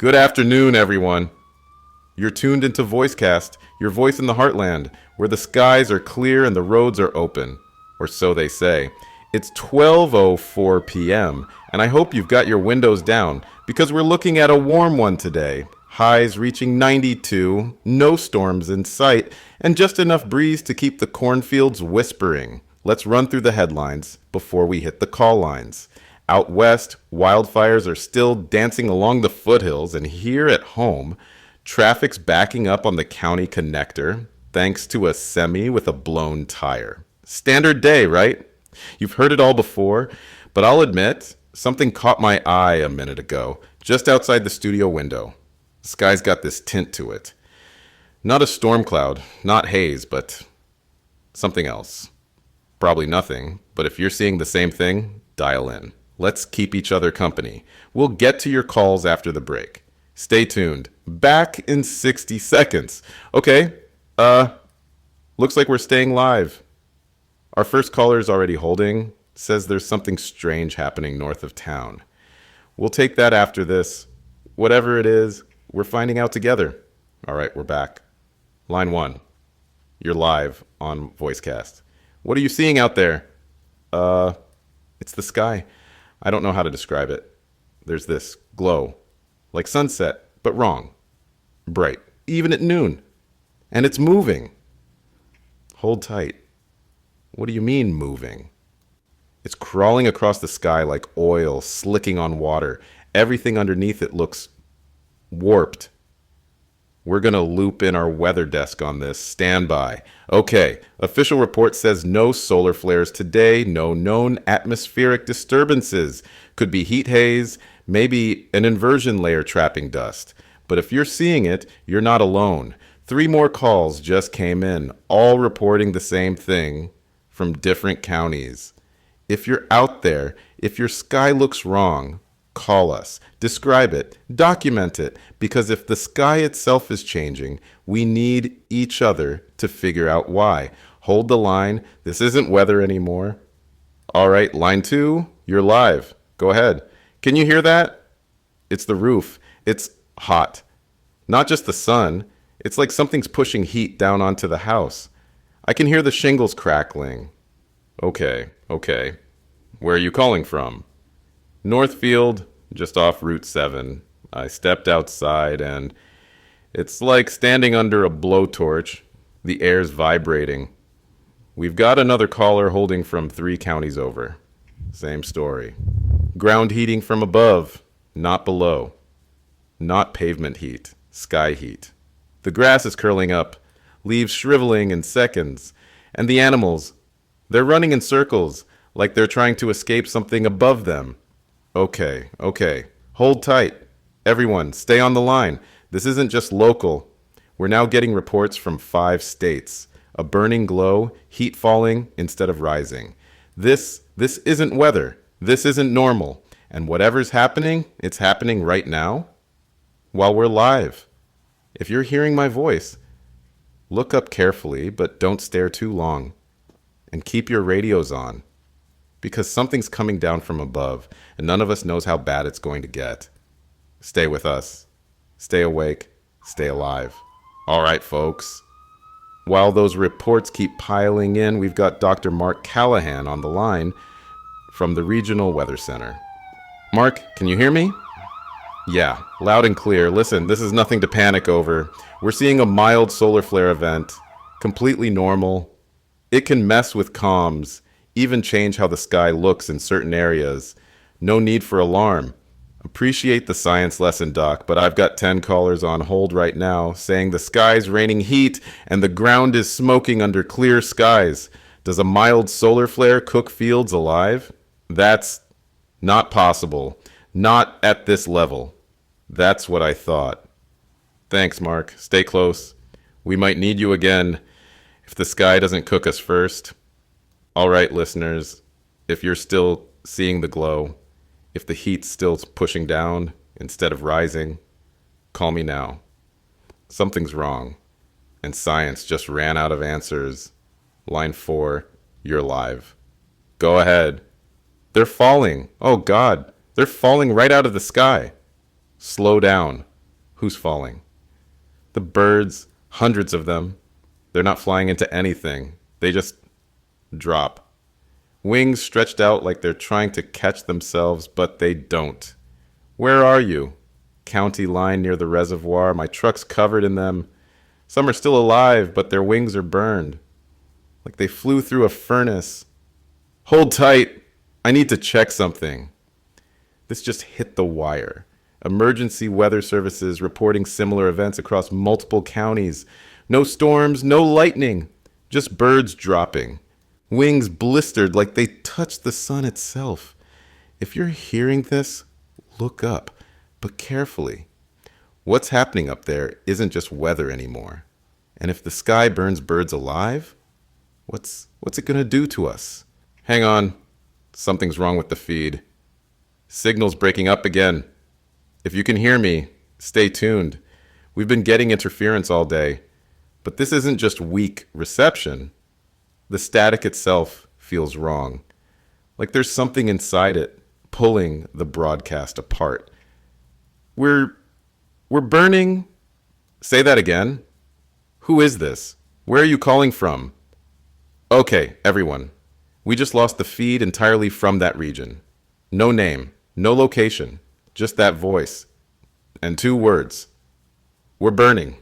Good afternoon, everyone. You're tuned into VoiceCast, your voice in the heartland, where the skies are clear and the roads are open. Or so they say. It's 12:04 p.m., and I hope you've got your windows down, because we're looking at a warm one today. Highs reaching 92, no storms in sight, and just enough breeze to keep the cornfields whispering. Let's run through the headlines before we hit the call lines. Out west, wildfires are still dancing along the foothills, and here at home, traffic's backing up on the county connector, thanks to a semi with a blown tire. Standard day, right? You've heard it all before, but I'll admit, something caught my eye a minute ago, just outside the studio window. The sky's got this tint to it. Not a storm cloud, not haze, but something else. Probably nothing, but if you're seeing the same thing, dial in. Let's keep each other company. We'll get to your calls after the break. Stay tuned. Back in 60 seconds. Okay, looks like we're staying live. Our first caller's already holding. Says there's something strange happening north of town. We'll take that after this. Whatever it is, we're finding out together. All right, we're back. Line 1. You're live on VoiceCast. What are you seeing out there? It's the sky. I don't know how to describe it. There's this glow, like sunset, but wrong. Bright, even at noon. And it's moving. Hold tight. What do you mean moving? It's crawling across the sky like oil slicking on water. Everything underneath it looks warped. We're going to loop in our weather desk on this. Stand by. Okay, official report says no solar flares today, no known atmospheric disturbances. Could be heat haze, maybe an inversion layer trapping dust. But if you're seeing it, you're not alone. 3 more calls just came in, all reporting the same thing from different counties. If you're out there, if your sky looks wrong, call us, describe it, document it, because if the sky itself is changing, we need each other to figure out why. Hold the line. This isn't weather anymore. All right, line 2, you're live. Go ahead. Can you hear that? It's the roof. It's hot. Not just the sun. It's like something's pushing heat down onto the house. I can hear the shingles crackling. Okay. Where are you calling from? Northfield, just off Route 7. I stepped outside and it's like standing under a blowtorch. The air's vibrating. We've got another caller holding from 3 counties over. Same story. Ground heating from above, not below. Not pavement heat, sky heat. The grass is curling up, leaves shriveling in seconds, and the animals, they're running in circles like they're trying to escape something above them. Okay. Hold tight. Everyone, stay on the line. This isn't just local. We're now getting reports from 5 states. A burning glow, heat falling instead of rising. This isn't weather. This isn't normal. And whatever's happening, it's happening right now while we're live. If you're hearing my voice, look up carefully, but don't stare too long. And keep your radios on. Because something's coming down from above, and none of us knows how bad it's going to get. Stay with us. Stay awake. Stay alive. All right, folks. While those reports keep piling in, we've got Dr. Mark Callahan on the line from the Regional Weather Center. Mark, can you hear me? Yeah, loud and clear. Listen, this is nothing to panic over. We're seeing a mild solar flare event, completely normal. It can mess with comms, even change how the sky looks in certain areas. No need for alarm. Appreciate the science lesson, Doc, but I've got 10 callers on hold right now saying the sky's raining heat and the ground is smoking under clear skies. Does a mild solar flare cook fields alive? That's not possible. Not at this level. That's what I thought. Thanks, Mark. Stay close. We might need you again if the sky doesn't cook us first. All right, listeners, if you're still seeing the glow, if the heat's still pushing down instead of rising, call me now. Something's wrong, and science just ran out of answers. Line 4, you're live. Go ahead. They're falling. Oh, God. They're falling right out of the sky. Slow down. Who's falling? The birds, hundreds of them. They're not flying into anything. They just drop. Wings stretched out like they're trying to catch themselves, but they don't. Where are you? County line near the reservoir. My truck's covered in them. Some are still alive, but their wings are burned. Like they flew through a furnace. Hold tight. I need to check something. This just hit the wire. Emergency weather services reporting similar events across multiple counties. No storms, no lightning, just birds dropping. Wings blistered like they touched the sun itself. If you're hearing this, look up, but carefully. What's happening up there isn't just weather anymore. And if the sky burns birds alive, what's it gonna do to us? Hang on, something's wrong with the feed. Signal's breaking up again. If you can hear me, stay tuned. We've been getting interference all day, but this isn't just weak reception. The static itself feels wrong, like there's something inside it pulling the broadcast apart. We're burning. Say that again. Who is this? Where are you calling from? Okay, everyone. We just lost the feed entirely from that region. No name, no location, just that voice. And 2 words. We're burning.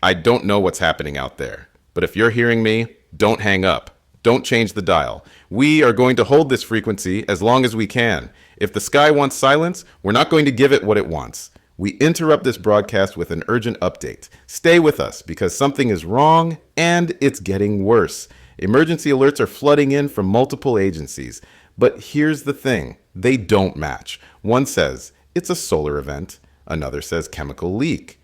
I don't know what's happening out there, but if you're hearing me, don't hang up. Don't change the dial. We are going to hold this frequency as long as we can. If the sky wants silence, we're not going to give it what it wants. We interrupt this broadcast with an urgent update. Stay with us because something is wrong and it's getting worse. Emergency alerts are flooding in from multiple agencies. But here's the thing, they don't match. One says it's a solar event, another says chemical leak,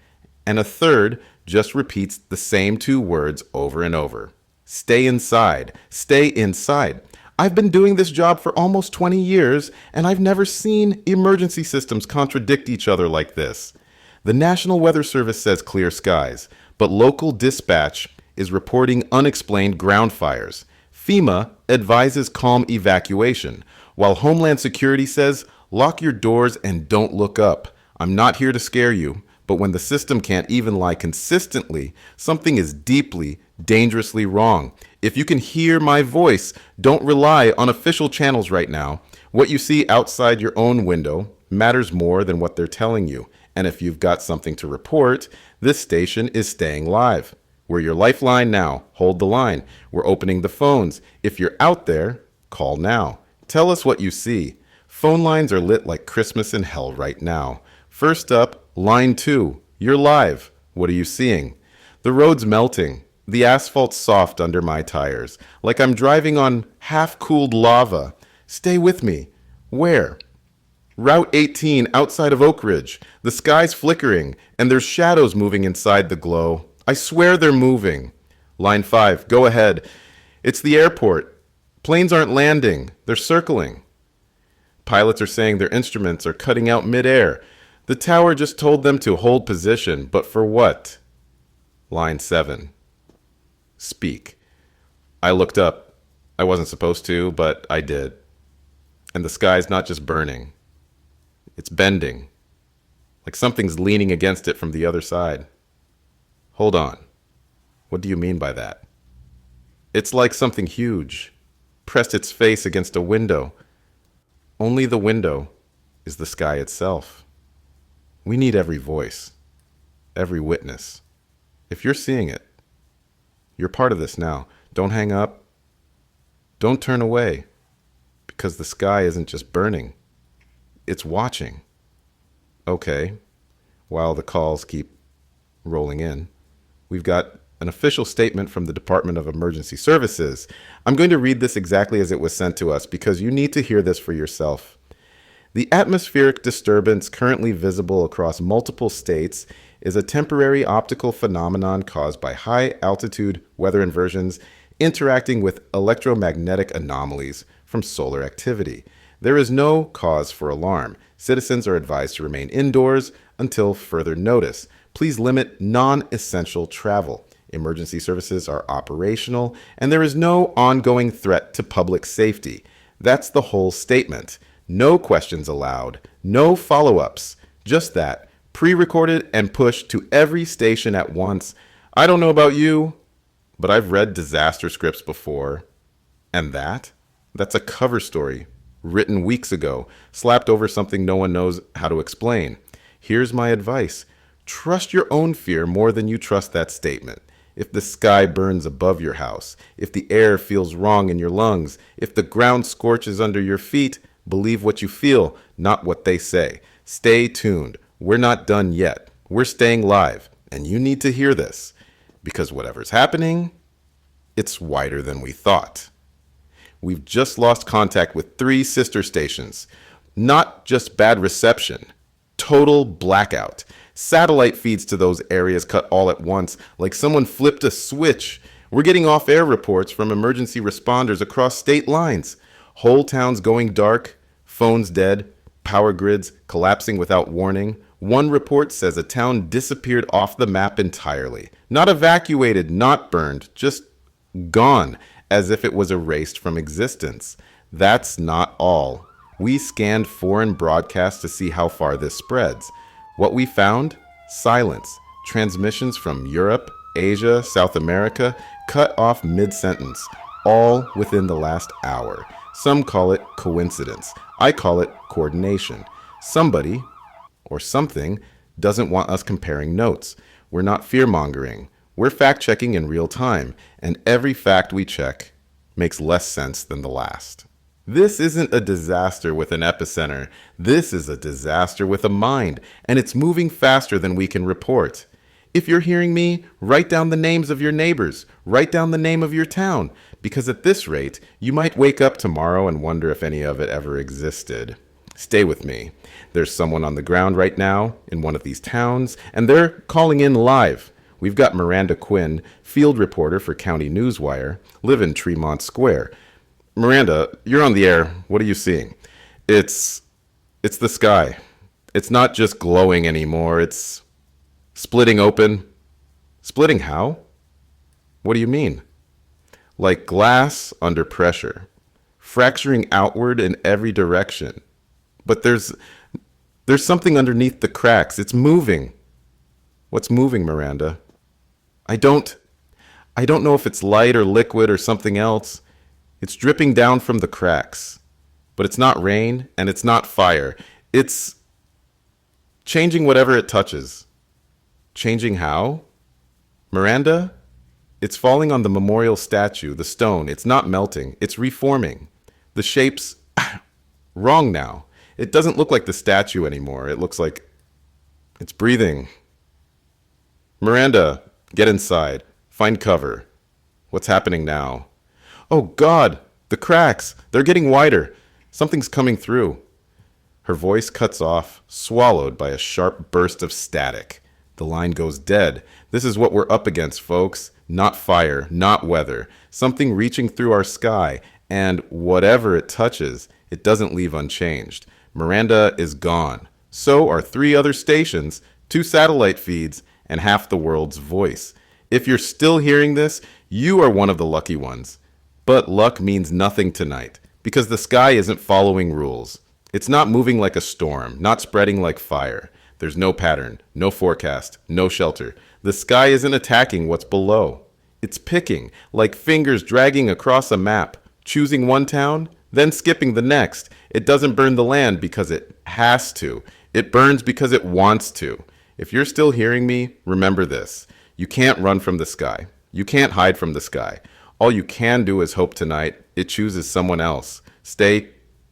and a third just repeats the same 2 words over and over. Stay inside. Stay inside. I've been doing this job for almost 20 years, and I've never seen emergency systems contradict each other like this. The National Weather Service says clear skies, but local dispatch is reporting unexplained ground fires. FEMA advises calm evacuation, while Homeland Security says lock your doors and don't look up. I'm not here to scare you, but when the system can't even lie consistently, something is deeply, dangerously wrong. If you can hear my voice, don't rely on official channels right now. What you see outside your own window matters more than what they're telling you. And if you've got something to report, this station is staying live. We're your lifeline now. Hold the line. We're opening the phones. If you're out there, call now. Tell us what you see. Phone lines are lit like Christmas in hell right now. First up, line 2. You're live. What are you seeing? The road's melting. The asphalt's soft under my tires, like I'm driving on half-cooled lava. Stay with me. Where? Route 18 outside of Oak Ridge. The sky's flickering, and there's shadows moving inside the glow. I swear they're moving. Line 5, go ahead. It's the airport. Planes aren't landing. They're circling. Pilots are saying their instruments are cutting out midair. The tower just told them to hold position, but for what? Line 7. Speak. I looked up. I wasn't supposed to, but I did. And the sky's not just burning. It's bending. Like something's leaning against it from the other side. Hold on. What do you mean by that? It's like something huge pressed its face against a window. Only the window is the sky itself. We need every voice, every witness. If you're seeing it, you're part of this now. Don't hang up. Don't turn away, because the sky isn't just burning. It's watching. Okay, while the calls keep rolling in, we've got an official statement from the Department of Emergency Services. I'm going to read this exactly as it was sent to us because you need to hear this for yourself. The atmospheric disturbance currently visible across multiple states is a temporary optical phenomenon caused by high-altitude weather inversions interacting with electromagnetic anomalies from solar activity. There is no cause for alarm. Citizens are advised to remain indoors until further notice. Please limit non-essential travel. Emergency services are operational, and there is no ongoing threat to public safety. That's the whole statement. No questions allowed. No follow-ups. Just that. pre-recorded and pushed to every station at once. I don't know about you, but I've read disaster scripts before. And that's a cover story written weeks ago, slapped over something no one knows how to explain. Here's my advice. Trust your own fear more than you trust that statement. If the sky burns above your house, if the air feels wrong in your lungs, if the ground scorches under your feet, believe what you feel, not what they say. Stay tuned. We're not done yet. We're staying live, and you need to hear this, because whatever's happening, it's wider than we thought. We've just lost contact with 3 sister stations. Not just bad reception, total blackout. Satellite feeds to those areas cut all at once, like someone flipped a switch. We're getting off-air reports from emergency responders across state lines. Whole towns going dark, phones dead, power grids collapsing without warning. One report says a town disappeared off the map entirely. Not evacuated, not burned, just gone, as if it was erased from existence. That's not all. We scanned foreign broadcasts to see how far this spreads. What we found? Silence. Transmissions from Europe, Asia, South America, cut off mid-sentence, all within the last hour. Some call it coincidence. I call it coordination. Somebody, or something, doesn't want us comparing notes. We're not fear-mongering. We're fact-checking in real time, and every fact we check makes less sense than the last. This isn't a disaster with an epicenter. This is a disaster with a mind, and it's moving faster than we can report. If you're hearing me, write down the names of your neighbors. Write down the name of your town, because at this rate, you might wake up tomorrow and wonder if any of it ever existed. Stay with me. There's someone on the ground right now in one of these towns, and they're calling in live. We've got Miranda Quinn, field reporter for County Newswire, live in Tremont Square. Miranda, you're on the air. What are you seeing? It's the sky. It's not just glowing anymore. It's splitting open. Splitting how? What do you mean? Like glass under pressure, fracturing outward in every direction. But there's something underneath the cracks. It's moving. What's moving, Miranda? I don't know if it's light or liquid or something else. It's dripping down from the cracks. But it's not rain and it's not fire. It's changing whatever it touches. Changing how? Miranda? It's falling on the memorial statue, the stone. It's not melting. It's reforming. The shape's wrong now. It doesn't look like the statue anymore. It looks like it's breathing. Miranda, get inside. Find cover. What's happening now? Oh, God! The cracks! They're getting wider. Something's coming through. Her voice cuts off, swallowed by a sharp burst of static. The line goes dead. This is what we're up against, folks. Not fire, not weather. Something reaching through our sky, and whatever it touches, it doesn't leave unchanged. Miranda is gone. So are 3 other stations, 2 satellite feeds, and half the world's voice. If you're still hearing this, you are one of the lucky ones. But luck means nothing tonight, because the sky isn't following rules. It's not moving like a storm, not spreading like fire. There's no pattern, no forecast, no shelter. The sky isn't attacking what's below. It's picking, like fingers dragging across a map, choosing one town, then skipping the next. It doesn't burn the land because it has to. It burns because it wants to. If you're still hearing me, remember this. You can't run from the sky. You can't hide from the sky. All you can do is hope tonight it chooses someone else. Stay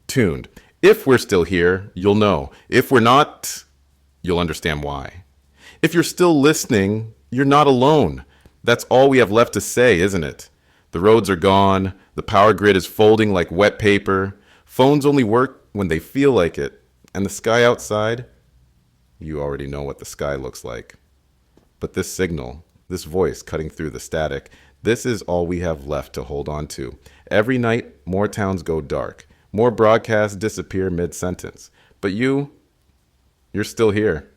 tuned. If we're still here, you'll know. If we're not, you'll understand why. If you're still listening, you're not alone. That's all we have left to say, isn't it? The roads are gone. The power grid is folding like wet paper. Phones only work when they feel like it. And the sky outside, you already know what the sky looks like. But this signal, this voice cutting through the static, this is all we have left to hold on to. Every night, more towns go dark. More broadcasts disappear mid-sentence. But you're still here.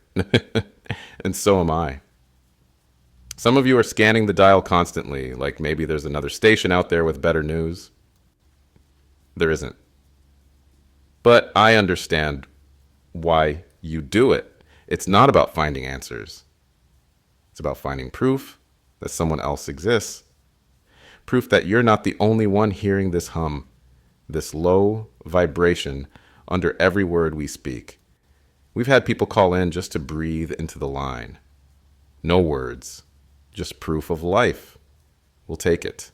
And so am I. Some of you are scanning the dial constantly, like maybe there's another station out there with better news. There isn't. But I understand why you do it. It's not about finding answers. It's about finding proof that someone else exists. Proof that you're not the only one hearing this hum, this low vibration under every word we speak. We've had people call in just to breathe into the line. No words, just proof of life. We'll take it.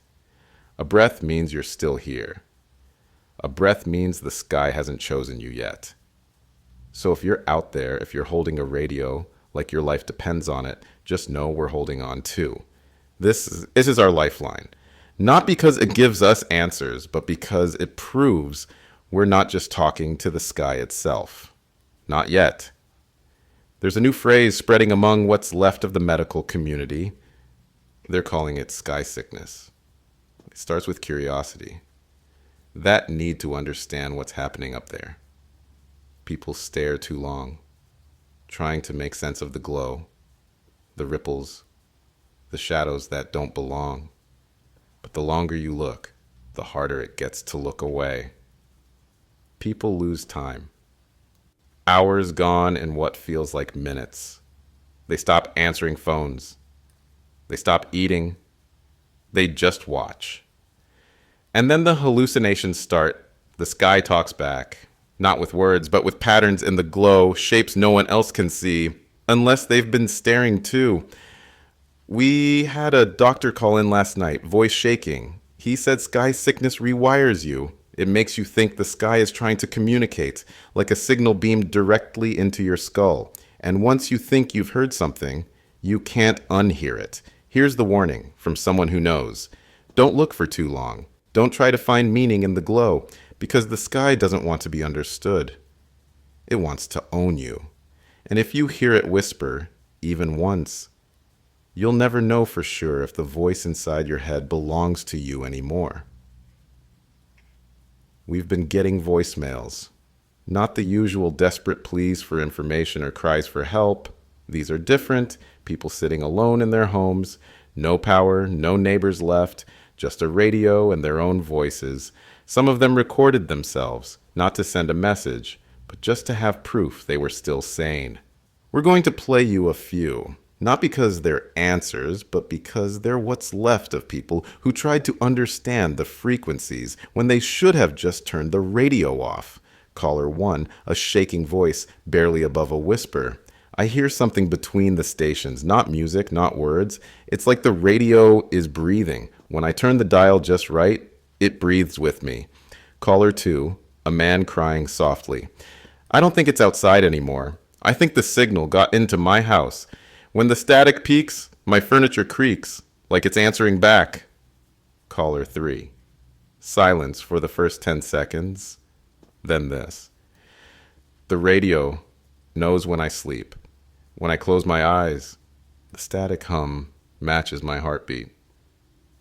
A breath means you're still here. A breath means the sky hasn't chosen you yet. So if you're out there, if you're holding a radio like your life depends on it, just know we're holding on too. This is our lifeline. Not because it gives us answers, but because it proves we're not just talking to the sky itself. Not yet. There's a new phrase spreading among what's left of the medical community. They're calling it sky sickness. It starts with curiosity. That need to understand what's happening up there. People stare too long, trying to make sense of the glow, the ripples, the shadows that don't belong. But the longer you look, the harder it gets to look away. People lose time. Hours gone in what feels like minutes. They stop answering phones. They stop eating. They just watch. And then the hallucinations start. The sky talks back, not with words, but with patterns in the glow, shapes no one else can see, unless they've been staring too. We had a doctor call in last night, voice shaking. He said sky sickness rewires you. It makes you think the sky is trying to communicate, like a signal beamed directly into your skull. And once you think you've heard something, you can't unhear it. Here's the warning from someone who knows. Don't look for too long. Don't try to find meaning in the glow, because the sky doesn't want to be understood. It wants to own you. And if you hear it whisper, even once, you'll never know for sure if the voice inside your head belongs to you anymore. We've been getting voicemails. Not the usual desperate pleas for information or cries for help. These are different. People sitting alone in their homes. No power, no neighbors left. Just a radio and their own voices. Some of them recorded themselves, not to send a message, but just to have proof they were still sane. We're going to play you a few. Not because they're answers, but because they're what's left of people who tried to understand the frequencies when they should have just turned the radio off. Caller 1, a shaking voice, barely above a whisper. I hear something between the stations, not music, not words. It's like the radio is breathing. When I turn the dial just right, it breathes with me. Caller 2, a man crying softly. I don't think it's outside anymore. I think the signal got into my house. When the static peaks, my furniture creaks, like it's answering back. Caller 3. Silence for the first 10 seconds. Then this. The radio knows when I sleep. When I close my eyes, the static hum matches my heartbeat.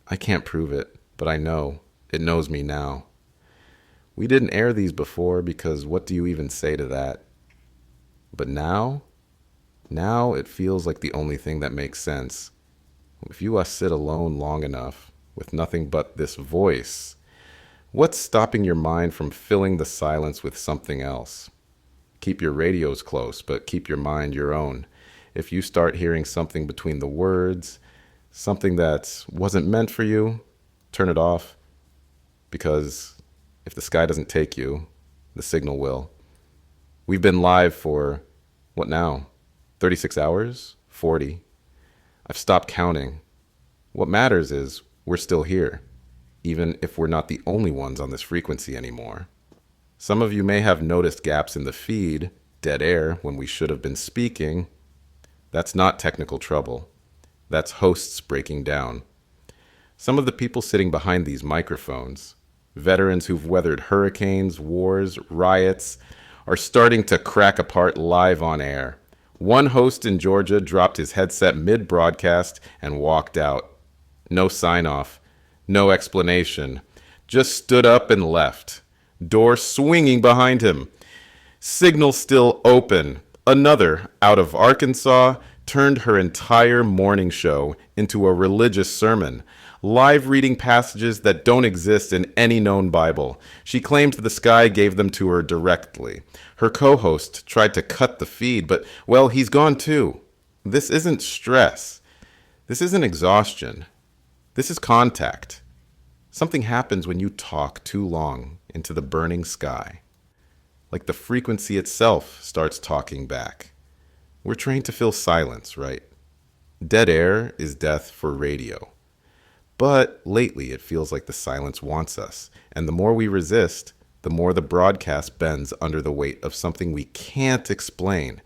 I can't prove it, but I know. It knows me now. We didn't air these before because what do you even say to that? But now it feels like the only thing that makes sense. If you sit alone long enough with nothing but this voice, what's stopping your mind from filling the silence with something else? Keep your radios close, but keep your mind your own. If you start hearing something between the words, something that wasn't meant for you, turn it off. Because if the sky doesn't take you, the signal will. We've been live for, what now? 36 hours? 40? I've stopped counting. What matters is we're still here, even if we're not the only ones on this frequency anymore. Some of you may have noticed gaps in the feed, dead air when we should have been speaking. That's not technical trouble. That's hosts breaking down. Some of the people sitting behind these microphones, veterans who've weathered hurricanes, wars, riots, are starting to crack apart live on air. One host in Georgia dropped his headset mid-broadcast and walked out. No sign-off, no explanation. Just stood up and left. Door swinging behind him. Signal still open. Another, out of Arkansas, turned her entire morning show into a religious sermon, live reading passages that don't exist in any known Bible. She claimed the sky gave them to her directly. Her co-host tried to cut the feed, but, well, he's gone too. This isn't stress. This isn't exhaustion. This is contact. Something happens when you talk too long into the burning sky. Like the frequency itself starts talking back. We're trained to fill silence, right? Dead air is death for radio. But lately it feels like the silence wants us, and the more we resist, the more the broadcast bends under the weight of something we can't explain.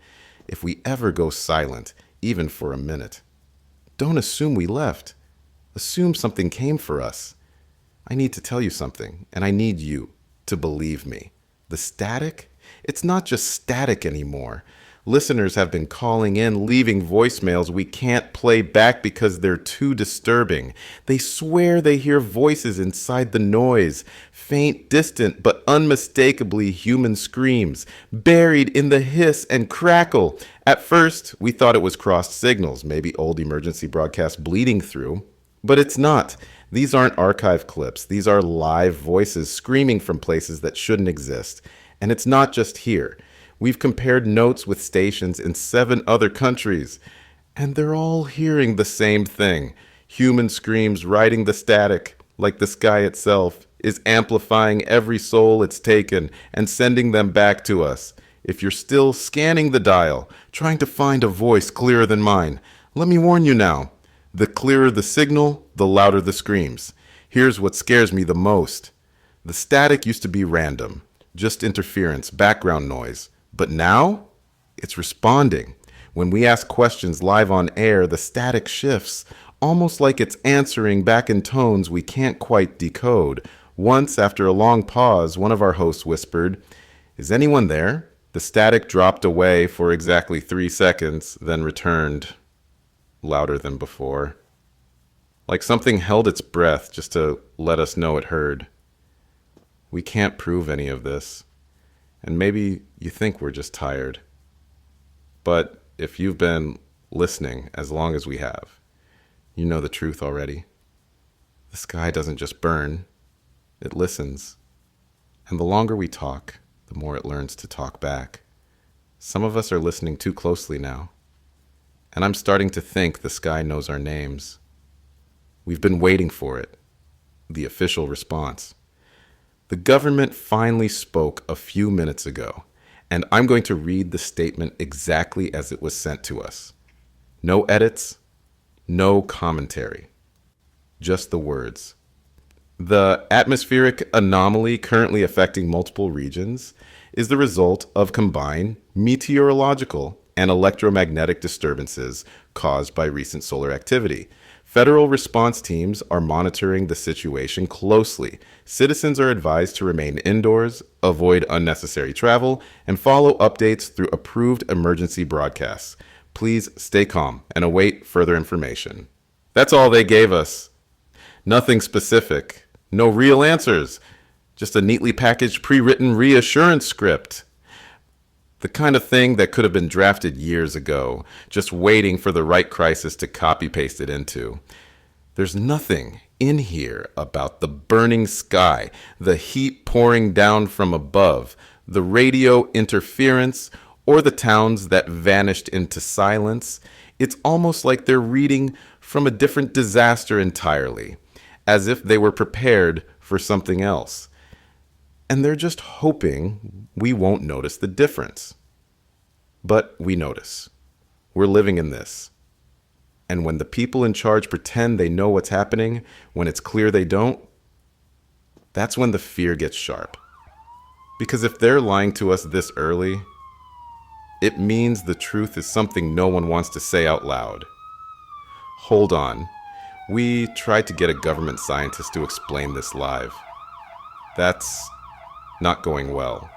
If we ever go silent, even for a minute, don't assume we left. Assume something came for us. I need to tell you something, and I need you to believe me. The static? It's not just static anymore. Listeners have been calling in, leaving voicemails we can't play back because they're too disturbing. They swear they hear voices inside the noise, faint, distant, but unmistakably human screams, buried in the hiss and crackle. At first, we thought it was crossed signals, maybe old emergency broadcast bleeding through. But it's not. These aren't archive clips. These are live voices screaming from places that shouldn't exist. And it's not just here. We've compared notes with stations in 7 other countries, and they're all hearing the same thing. Human screams riding the static, like the sky itself is amplifying every soul it's taken and sending them back to us. If you're still scanning the dial, trying to find a voice clearer than mine, let me warn you now. The clearer the signal, the louder the screams. Here's what scares me the most. The static used to be random, just interference, background noise. But now, it's responding. When we ask questions live on air, the static shifts, almost like it's answering back in tones we can't quite decode. Once, after a long pause, one of our hosts whispered, "Is anyone there?" The static dropped away for exactly 3 seconds, then returned, louder than before. Like something held its breath just to let us know it heard. We can't prove any of this. And maybe you think we're just tired. But if you've been listening as long as we have, you know the truth already. The sky doesn't just burn, it listens. And the longer we talk, the more it learns to talk back. Some of us are listening too closely now. And I'm starting to think the sky knows our names. We've been waiting for it, the official response. The government finally spoke a few minutes ago, and I'm going to read the statement exactly as it was sent to us. No edits, no commentary, just the words. The atmospheric anomaly currently affecting multiple regions is the result of combined meteorological and electromagnetic disturbances caused by recent solar activity. Federal response teams are monitoring the situation closely. Citizens are advised to remain indoors, avoid unnecessary travel, and follow updates through approved emergency broadcasts. Please stay calm and await further information. That's all they gave us. Nothing specific. No real answers. Just a neatly packaged pre-written reassurance script. The kind of thing that could have been drafted years ago, just waiting for the right crisis to copy-paste it into. There's nothing in here about the burning sky, the heat pouring down from above, the radio interference, or the towns that vanished into silence. It's almost like they're reading from a different disaster entirely, as if they were prepared for something else. And they're just hoping we won't notice the difference. But we notice. We're living in this. And when the people in charge pretend they know what's happening, when it's clear they don't, that's when the fear gets sharp. Because if they're lying to us this early, it means the truth is something no one wants to say out loud. Hold on. We tried to get a government scientist to explain this live. That's not going well.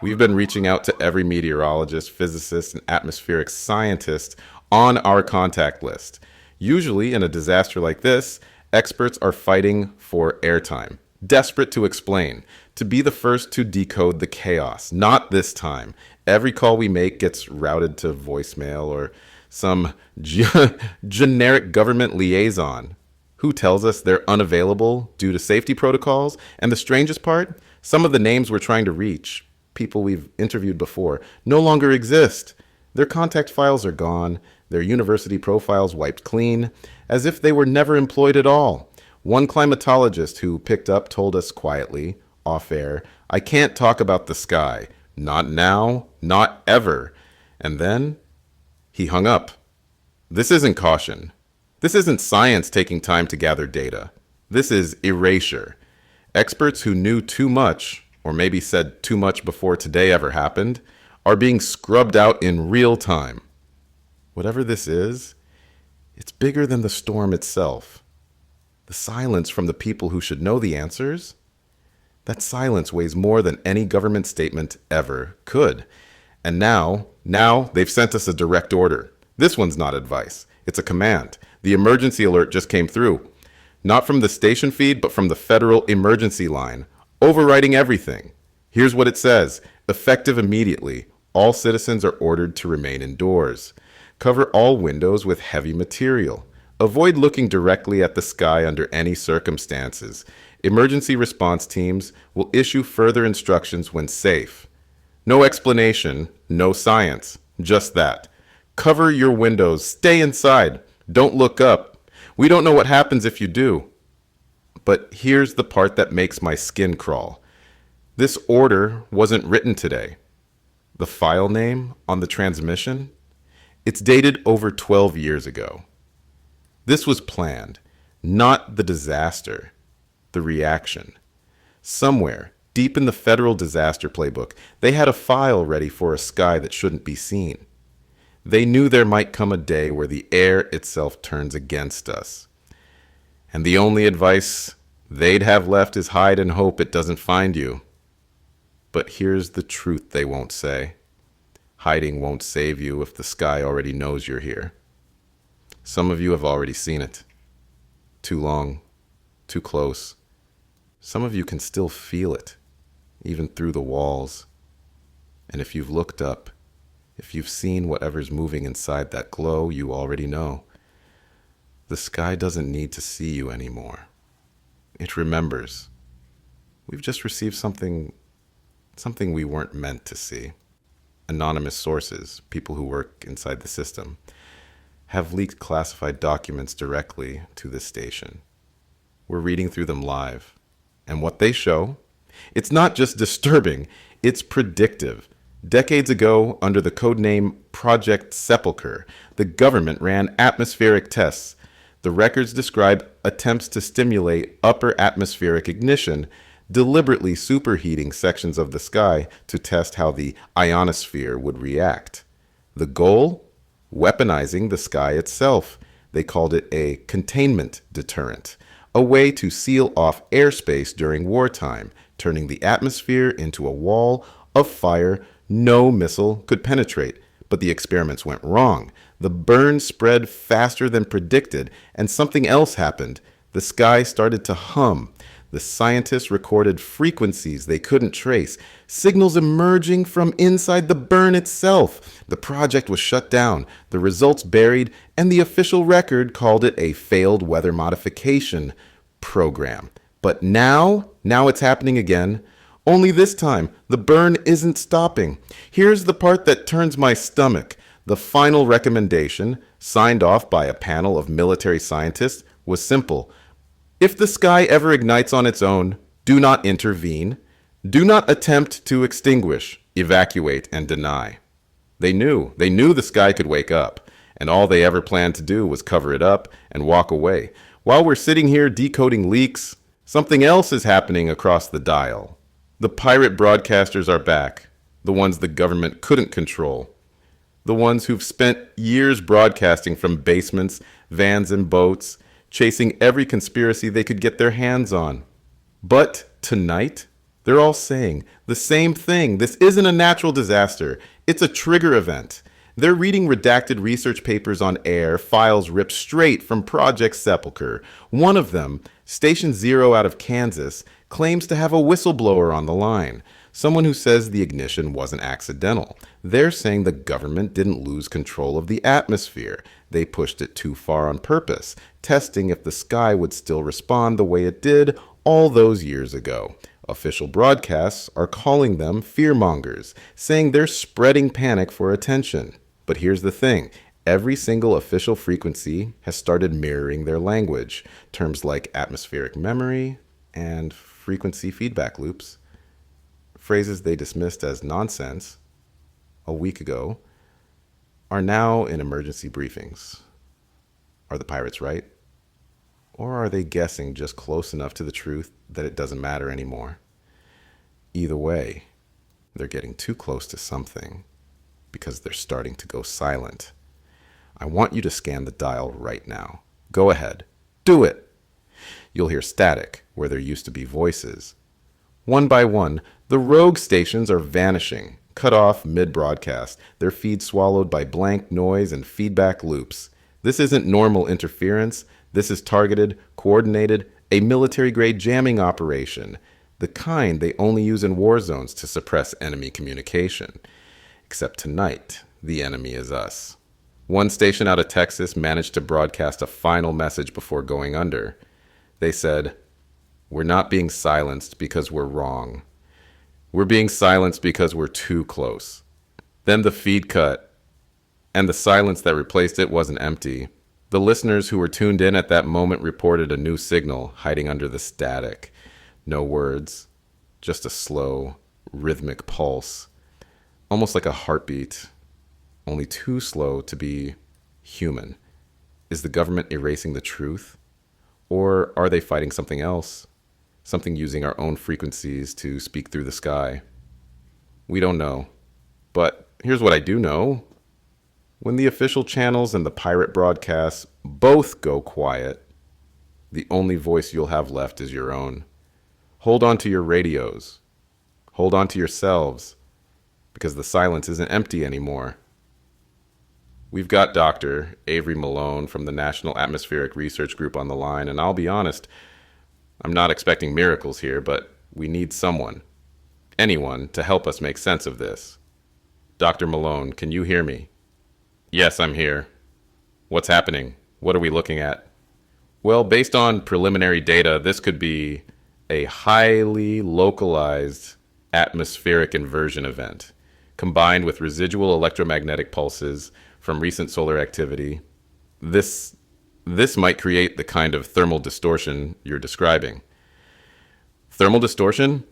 We've been reaching out to every meteorologist, physicist, and atmospheric scientist on our contact list. Usually, in a disaster like this, experts are fighting for airtime, desperate to explain, to be the first to decode the chaos. Not this time. Every call we make gets routed to voicemail, or some generic government liaison. Who tells us they're unavailable due to safety protocols? And the strangest part, some of the names we're trying to reach, people we've interviewed before, no longer exist. Their contact files are gone, their university profiles wiped clean, as if they were never employed at all. One climatologist who picked up told us quietly, off air, "I can't talk about the sky. Not now, not ever." And then he hung up. This isn't caution. This isn't science taking time to gather data. This is erasure. Experts who knew too much, or maybe said too much before today ever happened, are being scrubbed out in real time. Whatever this is, it's bigger than the storm itself. The silence from the people who should know the answers? That silence weighs more than any government statement ever could. And now they've sent us a direct order. This one's not advice. It's a command. The emergency alert just came through. Not from the station feed, but from the federal emergency line, overriding everything. Here's what it says. Effective immediately. All citizens are ordered to remain indoors. Cover all windows with heavy material. Avoid looking directly at the sky under any circumstances. Emergency response teams will issue further instructions when safe. No explanation, no science, just that. Cover your windows, stay inside, don't look up. We don't know what happens if you do. But here's the part that makes my skin crawl. This order wasn't written today. The file name on the transmission? It's dated over 12 years ago. This was planned, not the disaster, the reaction. Somewhere, deep in the federal disaster playbook, they had a file ready for a sky that shouldn't be seen. They knew there might come a day where the air itself turns against us. And the only advice they'd have left is hide and hope it doesn't find you. But here's the truth they won't say. Hiding won't save you if the sky already knows you're here. Some of you have already seen it. Too long, too close. Some of you can still feel it, even through the walls. And if you've looked up, if you've seen whatever's moving inside that glow, you already know. The sky doesn't need to see you anymore. It remembers. We've just received something we weren't meant to see. Anonymous sources, people who work inside the system, have leaked classified documents directly to this station. We're reading through them live. And what they show, it's not just disturbing, it's predictive. Decades ago, under the codename Project Sepulcher, the government ran atmospheric tests. The records describe attempts to stimulate upper atmospheric ignition, deliberately superheating sections of the sky to test how the ionosphere would react. The goal? Weaponizing the sky itself. They called it a containment deterrent, a way to seal off airspace during wartime, turning the atmosphere into a wall of fire no missile could penetrate. But the experiments went wrong. The burn spread faster than predicted, and something else happened. The sky started to hum. The scientists recorded frequencies they couldn't trace, signals emerging from inside the burn itself. The project was shut down, the results buried, and the official record called it a failed weather modification program. But now it's happening again. Only this time, the burn isn't stopping. Here's the part that turns my stomach. The final recommendation, signed off by a panel of military scientists, was simple. If the sky ever ignites on its own, do not intervene. Do not attempt to extinguish, evacuate, and deny. They knew the sky could wake up, and all they ever planned to do was cover it up and walk away. While we're sitting here decoding leaks, something else is happening across the dial. The pirate broadcasters are back, the ones the government couldn't control. The ones who've spent years broadcasting from basements, vans, and boats, chasing every conspiracy they could get their hands on. But tonight, they're all saying the same thing. This isn't a natural disaster. It's a trigger event. They're reading redacted research papers on air, files ripped straight from Project Sepulcher. One of them, Station Zero out of Kansas, claims to have a whistleblower on the line. Someone who says the ignition wasn't accidental. They're saying the government didn't lose control of the atmosphere. They pushed it too far on purpose, testing if the sky would still respond the way it did all those years ago. Official broadcasts are calling them fearmongers, saying they're spreading panic for attention. But here's the thing. Every single official frequency has started mirroring their language. Terms like atmospheric memory and frequency feedback loops, phrases they dismissed as nonsense a week ago, are now in emergency briefings. Are the pirates right? Or are they guessing just close enough to the truth that it doesn't matter anymore? Either way, they're getting too close to something because they're starting to go silent. I want you to scan the dial right now. Go ahead. Do it. You'll hear static where there used to be voices. One by one, the rogue stations are vanishing, cut off mid-broadcast, their feed swallowed by blank noise and feedback loops. This isn't normal interference. This is targeted, coordinated, a military-grade jamming operation, the kind they only use in war zones to suppress enemy communication. Except tonight, the enemy is us. One station out of Texas managed to broadcast a final message before going under. They said, "We're not being silenced because we're wrong. We're being silenced because we're too close." Then the feed cut, and the silence that replaced it wasn't empty. The listeners who were tuned in at that moment reported a new signal hiding under the static. No words, just a slow, rhythmic pulse, almost like a heartbeat, only too slow to be human. Is the government erasing the truth? Or are they fighting something else? Something using our own frequencies to speak through the sky? We don't know. But here's what I do know. When the official channels and the pirate broadcasts both go quiet, the only voice you'll have left is your own. Hold on to your radios. Hold on to yourselves, because the silence isn't empty anymore. We've got Dr. Avery Malone from the National Atmospheric Research Group on the line, and I'll be honest, I'm not expecting miracles here, but we need someone, anyone, to help us make sense of this. Dr. Malone, can you hear me? Yes, I'm here. What's happening? What are we looking at? Well, based on preliminary data, this could be a highly localized atmospheric inversion event, combined with residual electromagnetic pulses from recent solar activity. This might create the kind of thermal distortion you're describing. Thermal distortion?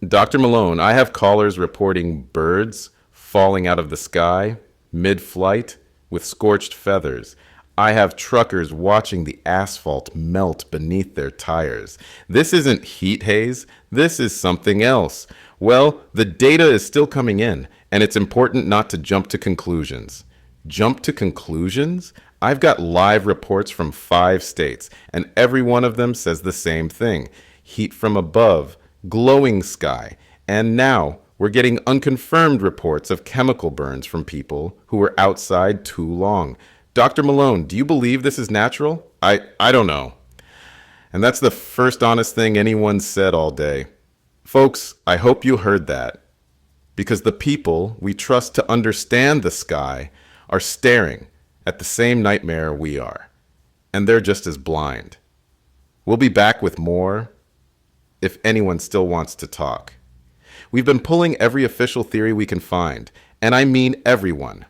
Dr. Malone, I have callers reporting birds falling out of the sky mid-flight with scorched feathers. I have truckers watching the asphalt melt beneath their tires. This isn't heat haze. This is something else. Well, the data is still coming in, and it's important not to jump to conclusions. Jump to conclusions? I've got live reports from 5 states, and every one of them says the same thing. Heat from above, glowing sky, and now we're getting unconfirmed reports of chemical burns from people who were outside too long. Dr. Malone, do you believe this is natural? I don't know. And that's the first honest thing anyone's said all day. Folks, I hope you heard that. Because the people we trust to understand the sky are staring at the same nightmare we are. And they're just as blind. We'll be back with more if anyone still wants to talk. We've been pulling every official theory we can find, and I mean everyone.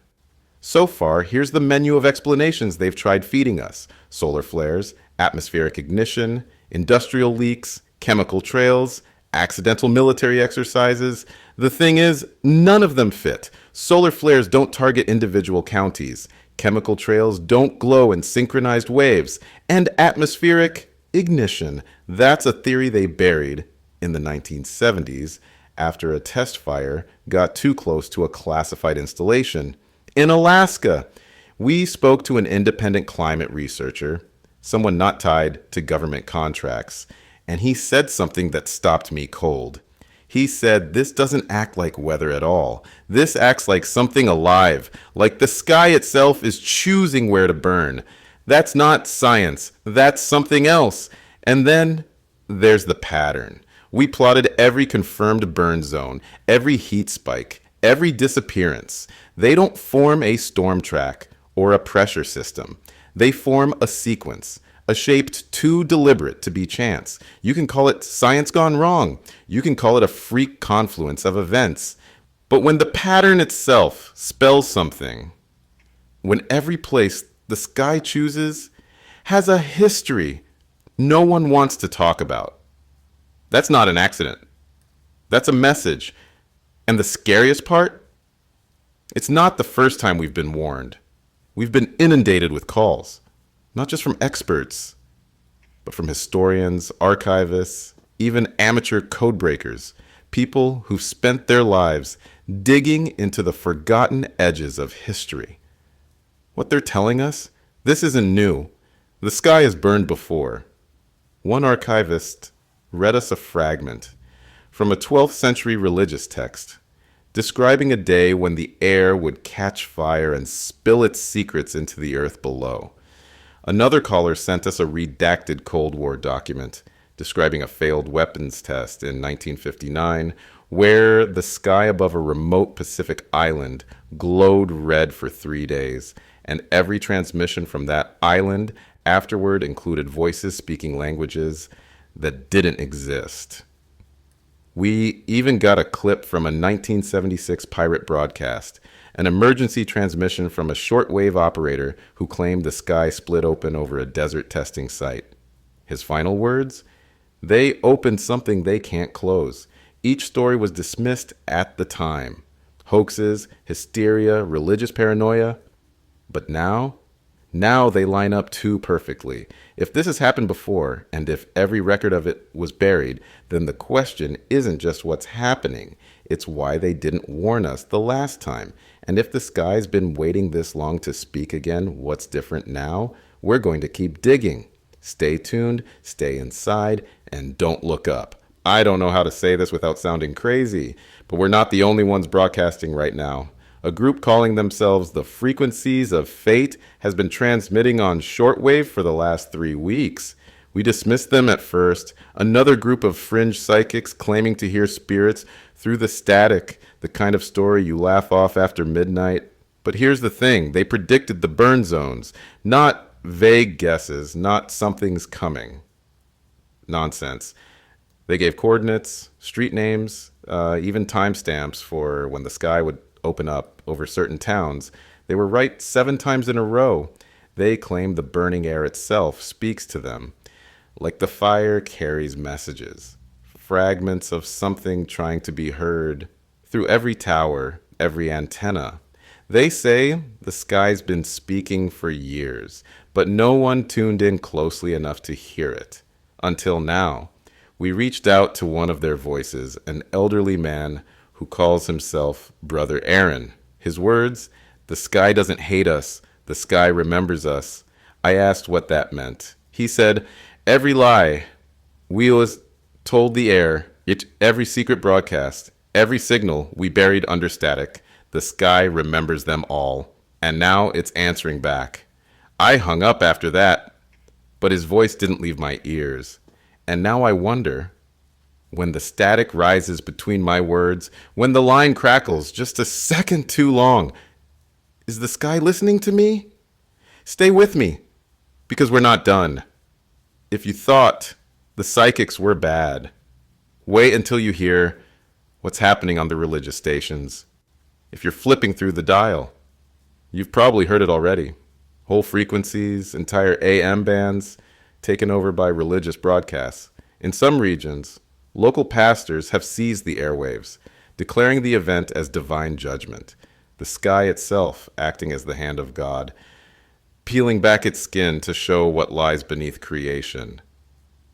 So far, here's the menu of explanations they've tried feeding us. Solar flares, atmospheric ignition, industrial leaks, chemical trails, accidental military exercises. The thing is, none of them fit. Solar flares don't target individual counties. Chemical trails don't glow in synchronized waves. And atmospheric ignition, that's a theory they buried in the 1970s after a test fire got too close to a classified installation. In Alaska, we spoke to an independent climate researcher, someone not tied to government contracts, and he said something that stopped me cold. He said, this doesn't act like weather at all. This acts like something alive, like the sky itself is choosing where to burn. That's not science. That's something else. And then there's the pattern. We plotted every confirmed burn zone, every heat spike, every disappearance. They don't form a storm track or a pressure system. They form a sequence, a shape too deliberate to be chance. You can call it science gone wrong. You can call it a freak confluence of events. But when the pattern itself spells something, when every place the sky chooses has a history no one wants to talk about, that's not an accident. That's a message. And the scariest part? It's not the first time we've been warned. We've been inundated with calls, not just from experts, but from historians, archivists, even amateur codebreakers, people who've spent their lives digging into the forgotten edges of history. What they're telling us, this isn't new. The sky has burned before. One archivist read us a fragment from a 12th century religious text describing a day when the air would catch fire and spill its secrets into the earth below. Another caller sent us a redacted Cold War document describing a failed weapons test in 1959 where the sky above a remote Pacific island glowed red for 3 days, and every transmission from that island afterward included voices speaking languages that didn't exist. We even got a clip from a 1976 pirate broadcast, an emergency transmission from a shortwave operator who claimed the sky split open over a desert testing site. His final words? They opened something they can't close. Each story was dismissed at the time. Hoaxes, hysteria, religious paranoia. But now they line up too perfectly. If this has happened before, and if every record of it was buried, then the question isn't just what's happening, it's why they didn't warn us the last time. And if the sky's been waiting this long to speak again, what's different now? We're going to keep digging. Stay tuned, stay inside, and don't look up. I don't know how to say this without sounding crazy, but we're not the only ones broadcasting right now. A group calling themselves the Frequencies of Fate has been transmitting on shortwave for the last 3 weeks. We dismissed them at first. Another group of fringe psychics claiming to hear spirits through the static, the kind of story you laugh off after midnight. But here's the thing, they predicted the burn zones, not vague guesses, not something's coming. Nonsense. They gave coordinates, street names, even timestamps for when the sky would open up over certain towns. They were right 7 times in a row. They claim the burning air itself speaks to them, like the fire carries messages, fragments of something trying to be heard through every tower, every antenna. They say the sky's been speaking for years, but no one tuned in closely enough to hear it. Until now, we reached out to one of their voices, an elderly man who calls himself Brother Aaron. His words, "The sky doesn't hate us, the sky remembers us." I asked what that meant. He said, "Every lie we was told the air, every secret broadcast, every signal we buried under static, the sky remembers them all, and now it's answering back." I hung up after that, but his voice didn't leave my ears. And now I wonder, when the static rises between my words, when the line crackles just a second too long, is the sky listening to me? Stay with me, because we're not done. If you thought the psychics were bad, wait until you hear what's happening on the religious stations. If you're flipping through the dial, you've probably heard it already. Whole frequencies, entire AM bands taken over by religious broadcasts. In some regions, local pastors have seized the airwaves, declaring the event as divine judgment, the sky itself acting as the hand of God, peeling back its skin to show what lies beneath creation.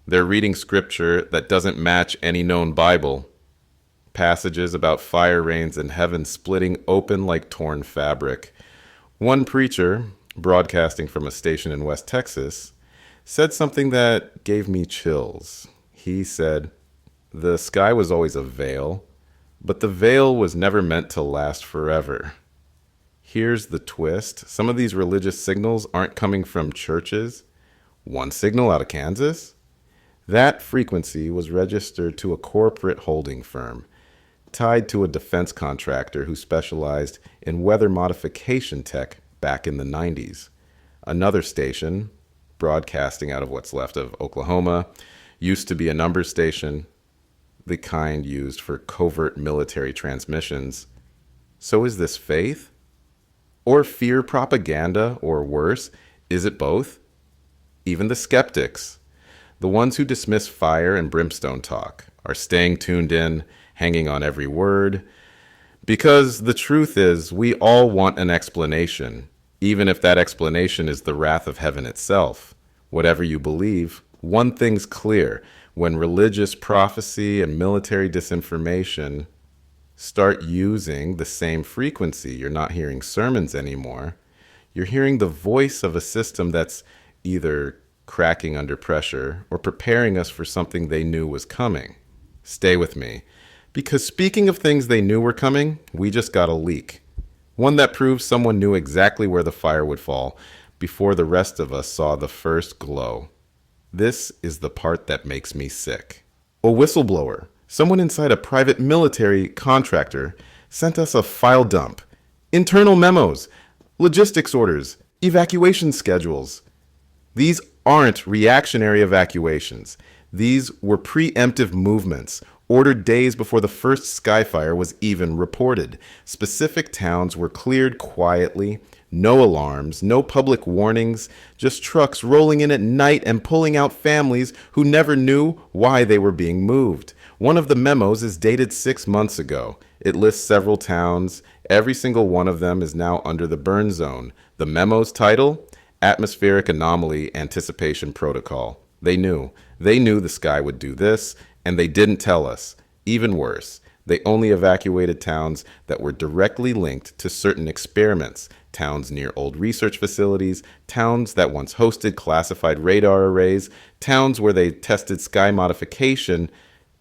They're reading scripture that doesn't match any known Bible, passages about fire rains and heaven splitting open like torn fabric. One preacher, broadcasting from a station in West Texas, said something that gave me chills. He said, "The sky was always a veil, but the veil was never meant to last forever." Here's the twist. Some of these religious signals aren't coming from churches. One signal out of Kansas? That frequency was registered to a corporate holding firm, tied to a defense contractor who specialized in weather modification tech back in the 90s. Another station, broadcasting out of what's left of Oklahoma, used to be a number station, the kind used for covert military transmissions. So is this faith? Or fear propaganda, or worse, is it both? Even the skeptics, the ones who dismiss fire and brimstone talk, are staying tuned in, hanging on every word. Because the truth is, we all want an explanation, even if that explanation is the wrath of heaven itself. Whatever you believe, one thing's clear. When religious prophecy and military disinformation start using the same frequency, you're not hearing sermons anymore. You're hearing the voice of a system that's either cracking under pressure or preparing us for something they knew was coming. Stay with me. Because speaking of things they knew were coming, we just got a leak. One that proves someone knew exactly where the fire would fall before the rest of us saw the first glow. This is the part that makes me sick. A whistleblower, someone inside a private military contractor, sent us a file dump, internal memos, logistics orders, evacuation schedules. These aren't reactionary evacuations. These were preemptive movements, ordered days before the first skyfire was even reported. Specific towns were cleared quietly, no alarms, no public warnings, just trucks rolling in at night and pulling out families who never knew why they were being moved. One of the memos is dated 6 months ago. It lists several towns. Every single one of them is now under the burn zone. The memo's title? Atmospheric Anomaly Anticipation Protocol. They knew. They knew the sky would do this, and they didn't tell us. Even worse, they only evacuated towns that were directly linked to certain experiments, towns near old research facilities, towns that once hosted classified radar arrays, towns where they tested sky modification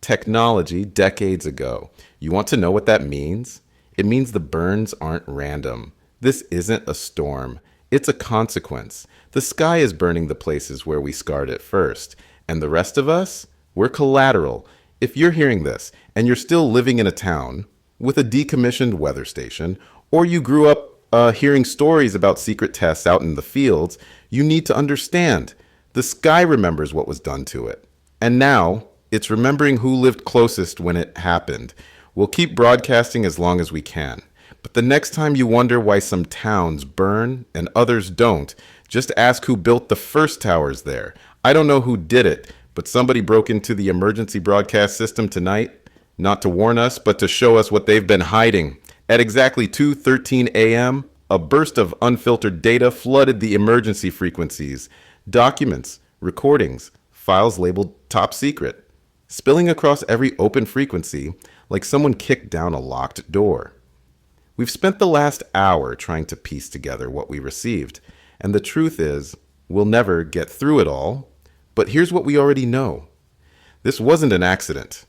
technology decades ago. You want to know what that means? It means the burns aren't random. This isn't a storm. It's a consequence. The sky is burning the places where we scarred it first. And the rest of us? We're collateral. If you're hearing this and you're still living in a town with a decommissioned weather station, or you grew up hearing stories about secret tests out in the fields, you need to understand the sky remembers what was done to it. And now it's remembering who lived closest when it happened. We'll keep broadcasting as long as we can. But the next time you wonder why some towns burn and others don't, just ask who built the first towers there. I don't know who did it, but somebody broke into the emergency broadcast system tonight, not to warn us, but to show us what they've been hiding. At exactly 2:13 a.m., a burst of unfiltered data flooded the emergency frequencies, documents, recordings, files labeled top secret, spilling across every open frequency like someone kicked down a locked door. We've spent the last hour trying to piece together what we received, and the truth is, we'll never get through it all. But here's what we already know. This wasn't an accident.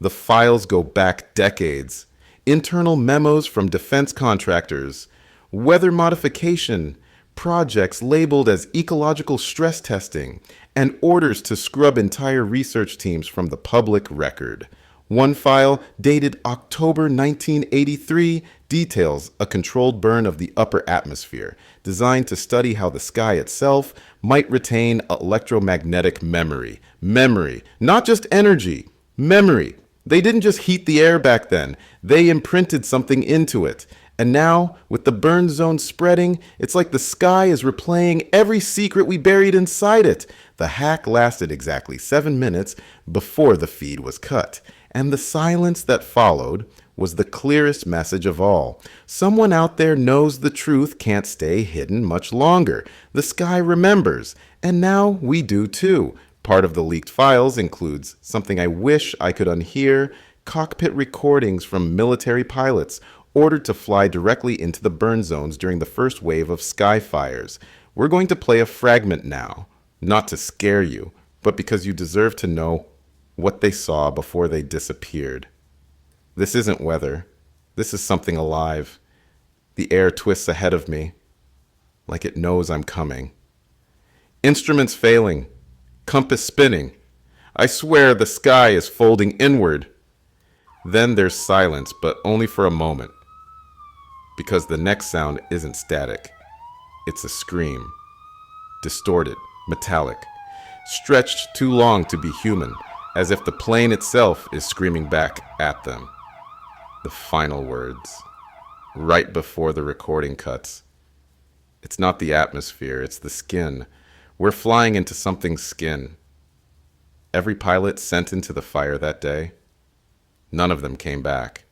The files go back decades. Internal memos from defense contractors, weather modification, projects labeled as ecological stress testing, and orders to scrub entire research teams from the public record. One file, dated October 1983, details a controlled burn of the upper atmosphere, designed to study how the sky itself might retain electromagnetic memory. Memory, not just energy, memory. They didn't just heat the air back then, they imprinted something into it. And now, with the burn zone spreading, it's like the sky is replaying every secret we buried inside it. The hack lasted exactly 7 minutes before the feed was cut. And the silence that followed was the clearest message of all. Someone out there knows the truth can't stay hidden much longer. The sky remembers, and now we do too. Part of the leaked files includes something I wish I could unhear: cockpit recordings from military pilots ordered to fly directly into the burn zones during the first wave of sky fires. We're going to play a fragment now, not to scare you, but because you deserve to know what they saw before they disappeared. This isn't weather. This is something alive. The air twists ahead of me, like it knows I'm coming. Instruments failing, compass spinning. I swear the sky is folding inward. Then there's silence, but only for a moment, because the next sound isn't static. It's a scream. Distorted, metallic, stretched too long to be human, as if the plane itself is screaming back at them. The final words, right before the recording cuts. It's not the atmosphere, it's the skin. We're flying into something's skin. Every pilot sent into the fire that day, none of them came back.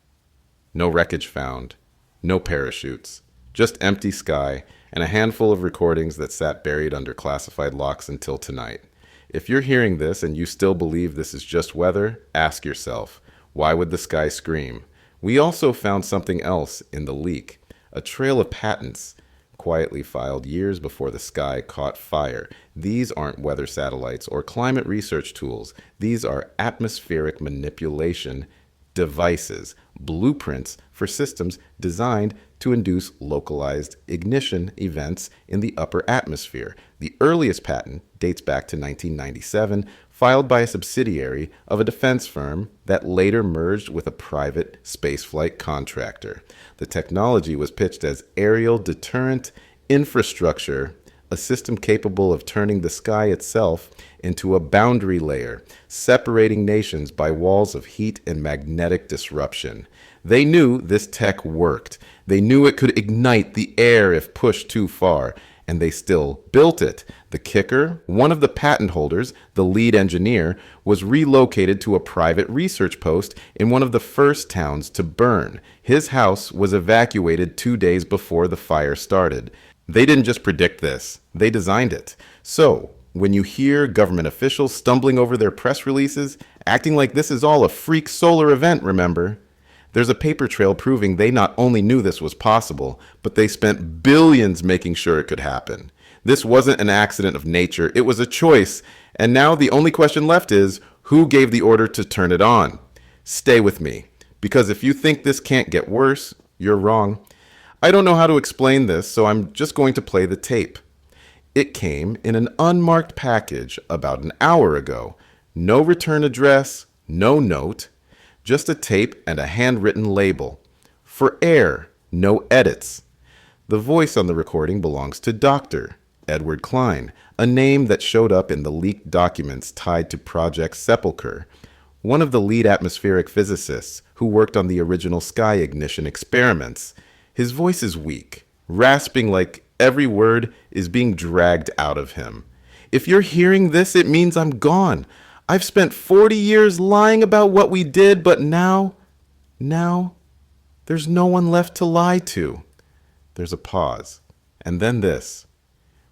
No wreckage found, no parachutes, just empty sky and a handful of recordings that sat buried under classified locks until tonight. If you're hearing this and you still believe this is just weather, ask yourself, why would the sky scream? We also found something else in the leak, a trail of patents, quietly filed years before the sky caught fire. These aren't weather satellites or climate research tools. These are atmospheric manipulation devices, blueprints for systems designed to induce localized ignition events in the upper atmosphere. The earliest patent dates back to 1997, filed by a subsidiary of a defense firm that later merged with a private spaceflight contractor. The technology was pitched as aerial deterrent infrastructure, a system capable of turning the sky itself into a boundary layer, separating nations by walls of heat and magnetic disruption. They knew this tech worked. They knew it could ignite the air if pushed too far, and they still built it. The kicker, one of the patent holders, the lead engineer, was relocated to a private research post in one of the first towns to burn. His house was evacuated 2 days before the fire started. They didn't just predict this, they designed it. So, when you hear government officials stumbling over their press releases, acting like this is all a freak solar event, remember, there's a paper trail proving they not only knew this was possible, but they spent billions making sure it could happen. This wasn't an accident of nature, it was a choice. And now the only question left is, who gave the order to turn it on? Stay with me, because if you think this can't get worse, you're wrong. I don't know how to explain this, so I'm just going to play the tape. It came in an unmarked package about an hour ago. No return address, no note, just a tape and a handwritten label. For air, no edits. The voice on the recording belongs to Dr. Edward Klein, a name that showed up in the leaked documents tied to Project Sepiler, one of the lead atmospheric physicists who worked on the original sky ignition experiments. His voice is weak, rasping like every word is being dragged out of him. If you're hearing this, it means I'm gone. I've spent 40 years lying about what we did, but now, there's no one left to lie to. There's a pause, and then this.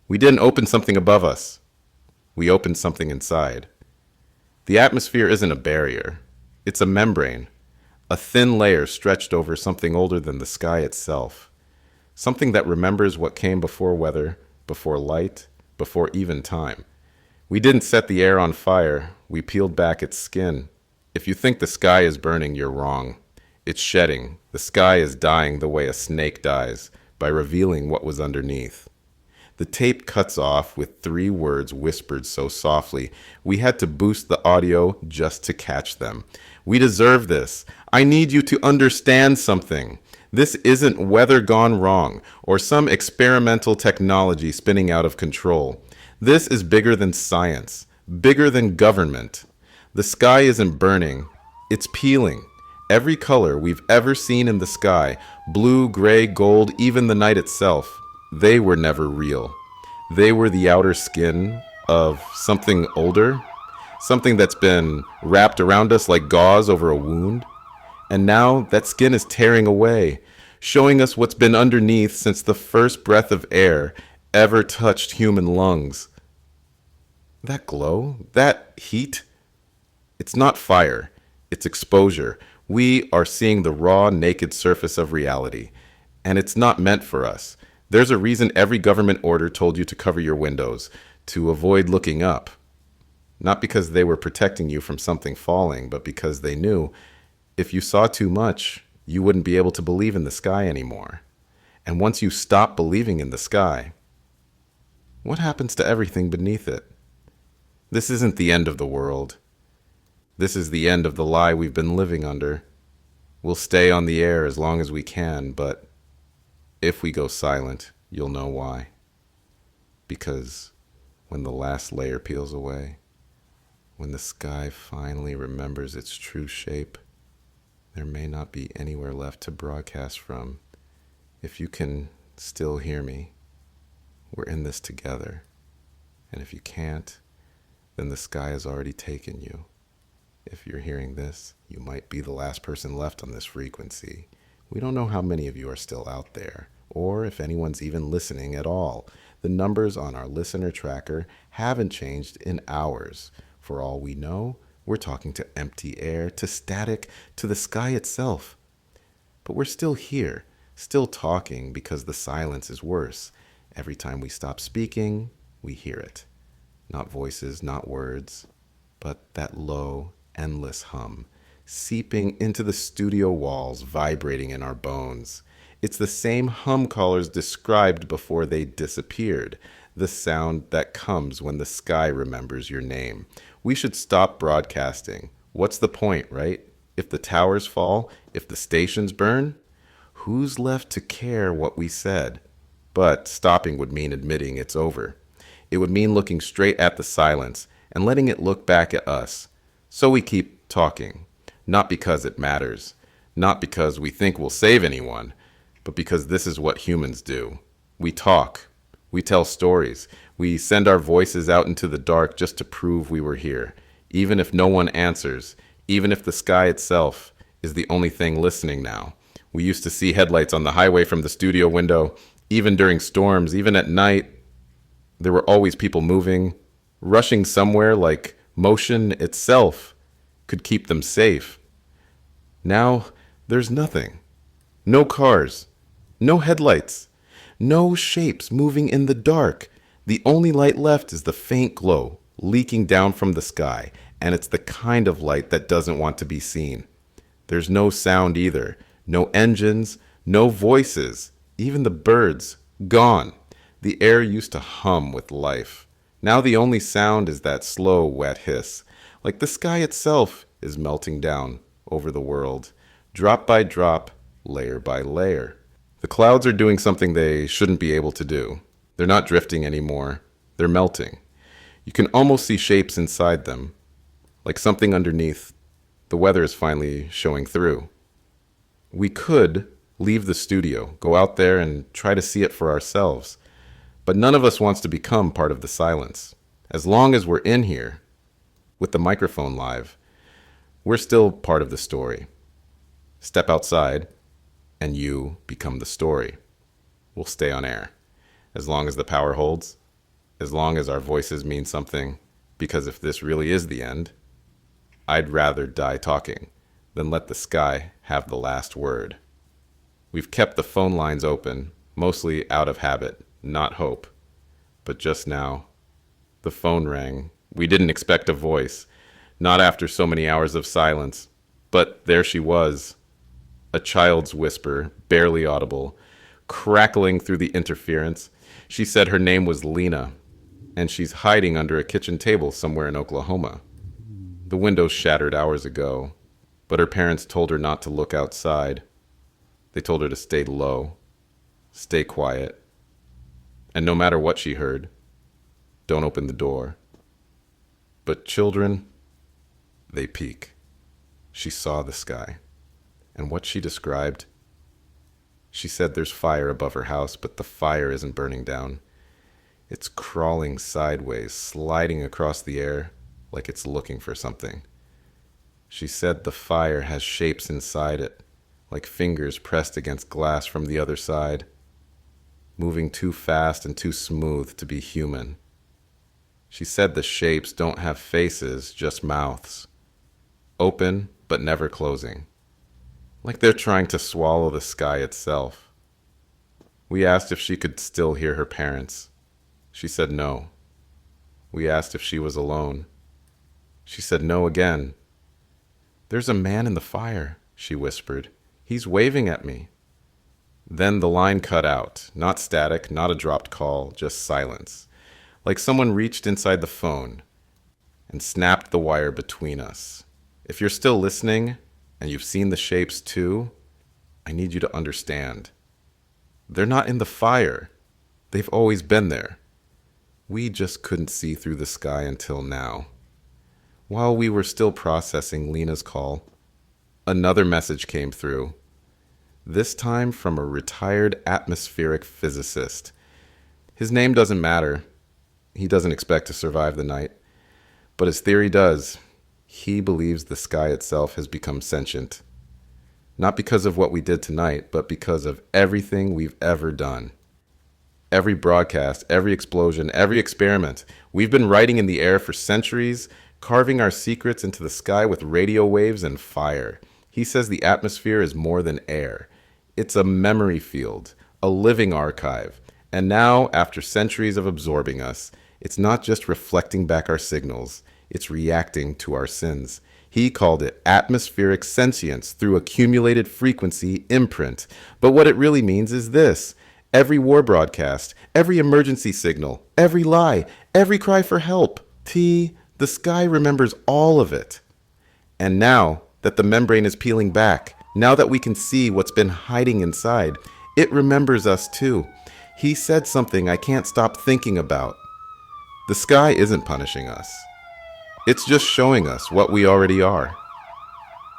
We didn't open something above us. We opened something inside. The atmosphere isn't a barrier. It's a membrane, a thin layer stretched over something older than the sky itself. Something that remembers what came before weather, before light, before even time. We didn't set the air on fire, we peeled back its skin. If you think the sky is burning, you're wrong. It's shedding. The sky is dying the way a snake dies, by revealing what was underneath. The tape cuts off with 3 words whispered so softly, we had to boost the audio just to catch them. We deserve this. I need you to understand something. This isn't weather gone wrong, or some experimental technology spinning out of control. This is bigger than science, bigger than government. The sky isn't burning, it's peeling. Every color we've ever seen in the sky, blue, gray, gold, even the night itself, they were never real. They were the outer skin of something older, something that's been wrapped around us like gauze over a wound. And now that skin is tearing away, showing us what's been underneath since the first breath of air ever touched human lungs. That glow, that heat, it's not fire, it's exposure. We are seeing the raw, naked surface of reality, and it's not meant for us. There's a reason every government order told you to cover your windows, to avoid looking up. Not because they were protecting you from something falling, but because they knew if you saw too much, you wouldn't be able to believe in the sky anymore. And once you stop believing in the sky, what happens to everything beneath it? This isn't the end of the world. This is the end of the lie we've been living under. We'll stay on the air as long as we can, but if we go silent, you'll know why. Because when the last layer peels away, when the sky finally remembers its true shape, there may not be anywhere left to broadcast from. If you can still hear me, we're in this together. And if you can't, then the sky has already taken you. If you're hearing this, you might be the last person left on this frequency. We don't know how many of you are still out there, or if anyone's even listening at all. The numbers on our listener tracker haven't changed in hours. For all we know, we're talking to empty air, to static, to the sky itself. But we're still here, still talking because the silence is worse. Every time we stop speaking, we hear it. Not voices, not words, but that low, endless hum, seeping into the studio walls, vibrating in our bones. It's the same hum callers described before they disappeared, the sound that comes when the sky remembers your name. We should stop broadcasting. What's the point, right? If the towers fall, if the stations burn, who's left to care what we said? But stopping would mean admitting it's over. It would mean looking straight at the silence and letting it look back at us. So we keep talking, not because it matters, not because we think we'll save anyone, but because this is what humans do. We talk, we tell stories, we send our voices out into the dark just to prove we were here, even if no one answers, even if the sky itself is the only thing listening now. We used to see headlights on the highway from the studio window, even during storms, even at night. There were always people moving, rushing somewhere like motion itself could keep them safe. Now, there's nothing. No cars, no headlights, no shapes moving in the dark. The only light left is the faint glow leaking down from the sky, and it's the kind of light that doesn't want to be seen. There's no sound either, no engines, no voices, even the birds, gone. The air used to hum with life. Now the only sound is that slow, wet hiss, like the sky itself is melting down over the world, drop by drop, layer by layer. The clouds are doing something they shouldn't be able to do. They're not drifting anymore. They're melting. You can almost see shapes inside them, like something underneath. The weather is finally showing through. We could leave the studio, go out there and try to see it for ourselves. But none of us wants to become part of the silence. As long as we're in here, with the microphone live, we're still part of the story. Step outside, and you become the story. We'll stay on air. As long as the power holds, as long as our voices mean something, because if this really is the end, I'd rather die talking than let the sky have the last word. We've kept the phone lines open, mostly out of habit, not hope. But just now, the phone rang. We didn't expect a voice, not after so many hours of silence. But there she was, a child's whisper, barely audible, crackling through the interference. She said her name was Lena, and she's hiding under a kitchen table somewhere in Oklahoma. The window shattered hours ago, but her parents told her not to look outside. They told her to stay low, stay quiet. And no matter what she heard, don't open the door. But children, they peek. She saw the sky. And what she described, she said there's fire above her house, but the fire isn't burning down. It's crawling sideways, sliding across the air like it's looking for something. She said the fire has shapes inside it, like fingers pressed against glass from the other side, moving too fast and too smooth to be human. She said the shapes don't have faces, just mouths, open but never closing, like they're trying to swallow the sky itself. We asked if she could still hear her parents. She said no. We asked if she was alone. She said no again. "There's a man in the fire," she whispered. "He's waving at me." Then the line cut out, not static, not a dropped call, just silence, like someone reached inside the phone and snapped the wire between us. If you're still listening and you've seen the shapes too, I need you to understand. They're not in the fire. They've always been there. We just couldn't see through the sky until now. While we were still processing Lena's call, another message came through. This time from a retired atmospheric physicist. His name doesn't matter. He doesn't expect to survive the night. But his theory does. He believes the sky itself has become sentient. Not because of what we did tonight, but because of everything we've ever done. Every broadcast, every explosion, every experiment. We've been writing in the air for centuries, carving our secrets into the sky with radio waves and fire. He says the atmosphere is more than air. It's a memory field, a living archive. And now, after centuries of absorbing us, it's not just reflecting back our signals, it's reacting to our sins. He called it atmospheric sentience through accumulated frequency imprint. But what it really means is this. Every war broadcast, every emergency signal, every lie, every cry for help. The sky remembers all of it. And now that the membrane is peeling back, now that we can see what's been hiding inside, it remembers us too. He said something I can't stop thinking about. The sky isn't punishing us. It's just showing us what we already are.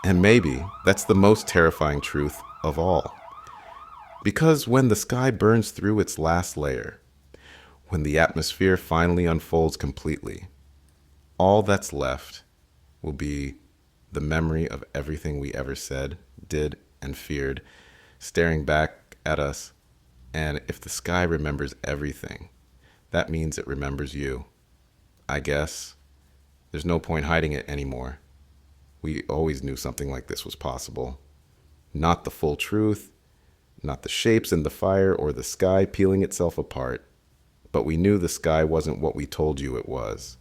And maybe that's the most terrifying truth of all. Because when the sky burns through its last layer, when the atmosphere finally unfolds completely, all that's left will be the memory of everything we ever said, did, and feared, staring back at us. And if the sky remembers everything, that means it remembers you. I guess there's no point hiding it anymore. We always knew something like this was possible. Not the full truth, not the shapes in the fire or the sky peeling itself apart, but we knew the sky wasn't what we told you it was.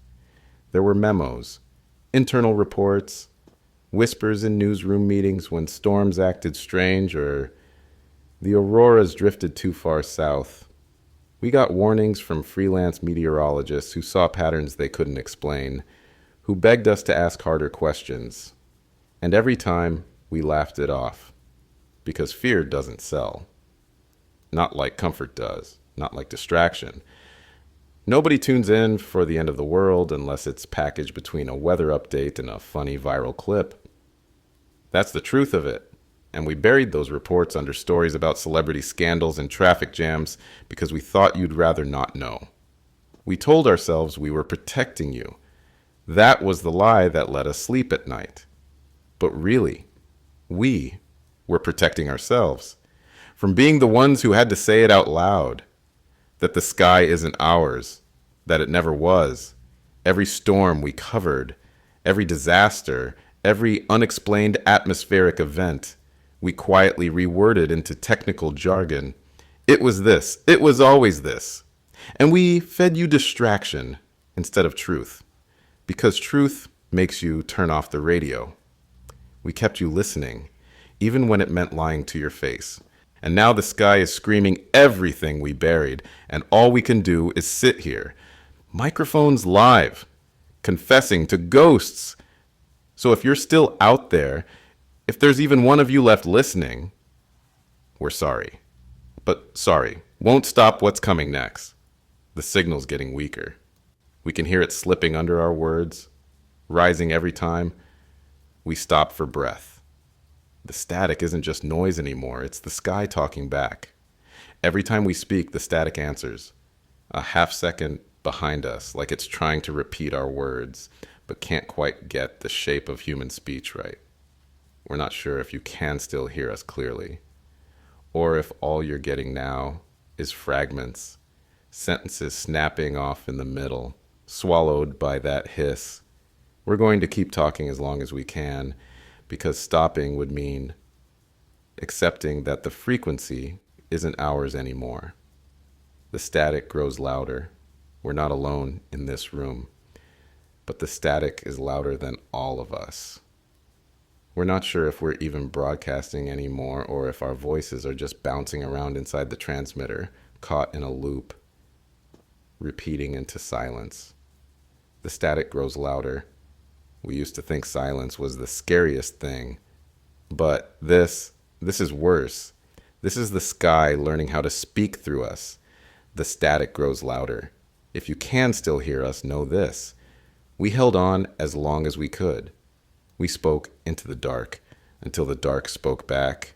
There were memos, internal reports, whispers in newsroom meetings when storms acted strange or the auroras drifted too far south. We got warnings from freelance meteorologists who saw patterns they couldn't explain, who begged us to ask harder questions. And every time, we laughed it off. Because fear doesn't sell. Not like comfort does. Not like distraction. Nobody tunes in for the end of the world unless it's packaged between a weather update and a funny viral clip. That's the truth of it. And we buried those reports under stories about celebrity scandals and traffic jams because we thought you'd rather not know. We told ourselves we were protecting you. That was the lie that let us sleep at night. But really, we were protecting ourselves from being the ones who had to say it out loud. That the sky isn't ours, that it never was. Every storm we covered, every disaster, every unexplained atmospheric event, we quietly reworded into technical jargon. It was this, it was always this. And we fed you distraction instead of truth, because truth makes you turn off the radio. We kept you listening, even when it meant lying to your face. And now the sky is screaming everything we buried, and all we can do is sit here, microphones live, confessing to ghosts. So if you're still out there, if there's even one of you left listening, we're sorry. But sorry, won't stop what's coming next. The signal's getting weaker. We can hear it slipping under our words, rising every time we stop for breath. The static isn't just noise anymore, it's the sky talking back. Every time we speak, the static answers, a half second behind us, like it's trying to repeat our words, but can't quite get the shape of human speech right. We're not sure if you can still hear us clearly, or if all you're getting now is fragments, sentences snapping off in the middle, swallowed by that hiss. We're going to keep talking as long as we can, because stopping would mean accepting that the frequency isn't ours anymore. The static grows louder. We're not alone in this room, but the static is louder than all of us. We're not sure if we're even broadcasting anymore or if our voices are just bouncing around inside the transmitter, caught in a loop, repeating into silence. The static grows louder. We used to think silence was the scariest thing. But this is worse. This is the sky learning how to speak through us. The static grows louder. If you can still hear us, know this. We held on as long as we could. We spoke into the dark until the dark spoke back.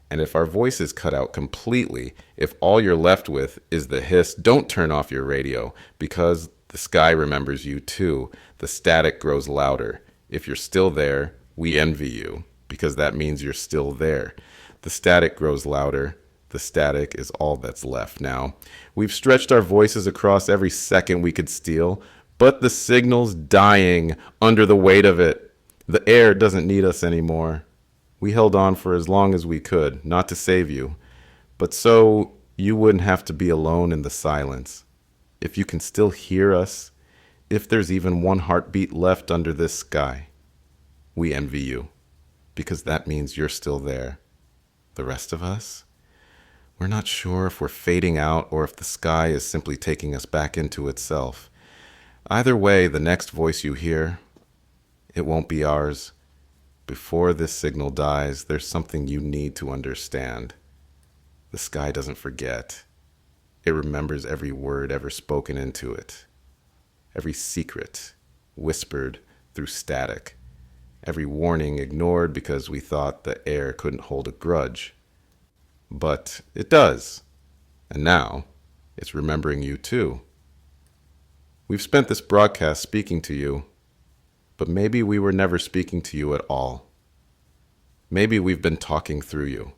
And if our voices cut out completely, if all you're left with is the hiss, don't turn off your radio, because the sky remembers you too. The static grows louder. If you're still there, we envy you, because that means you're still there. The static grows louder. The static is all that's left now. We've stretched our voices across every second we could steal, but the signal's dying under the weight of it. The air doesn't need us anymore. We held on for as long as we could, not to save you, but so you wouldn't have to be alone in the silence. If you can still hear us, if there's even one heartbeat left under this sky, we envy you, because that means you're still there. The rest of us? We're not sure if we're fading out or if the sky is simply taking us back into itself. Either way, the next voice you hear, it won't be ours. Before this signal dies, there's something you need to understand. The sky doesn't forget. It remembers every word ever spoken into it. Every secret whispered through static. Every warning ignored because we thought the air couldn't hold a grudge. But it does. And now, it's remembering you too. We've spent this broadcast speaking to you, but maybe we were never speaking to you at all. Maybe we've been talking through you,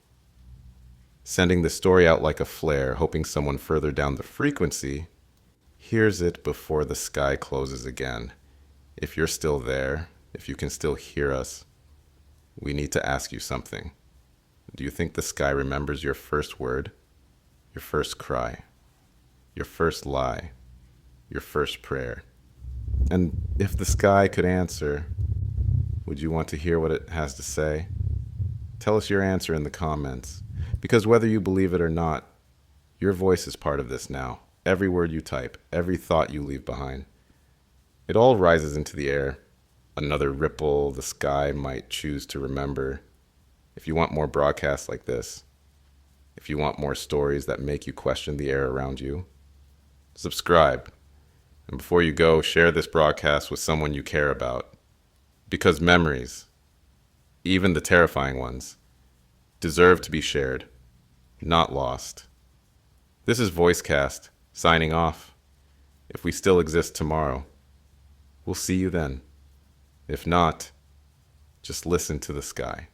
sending the story out like a flare, hoping someone further down the frequency hears it before the sky closes again. If you're still there, if you can still hear us, we need to ask you something. Do you think the sky remembers your first word, your first cry, your first lie, your first prayer? And if the sky could answer, would you want to hear what it has to say? Tell us your answer in the comments, because whether you believe it or not, your voice is part of this now. Every word you type, every thought you leave behind. It all rises into the air. Another ripple the sky might choose to remember. If you want more broadcasts like this, if you want more stories that make you question the air around you, subscribe. And before you go, share this broadcast with someone you care about. Because memories, even the terrifying ones, deserve to be shared, not lost. This is VoiceCast, signing off. If we still exist tomorrow, we'll see you then. If not, just listen to the sky.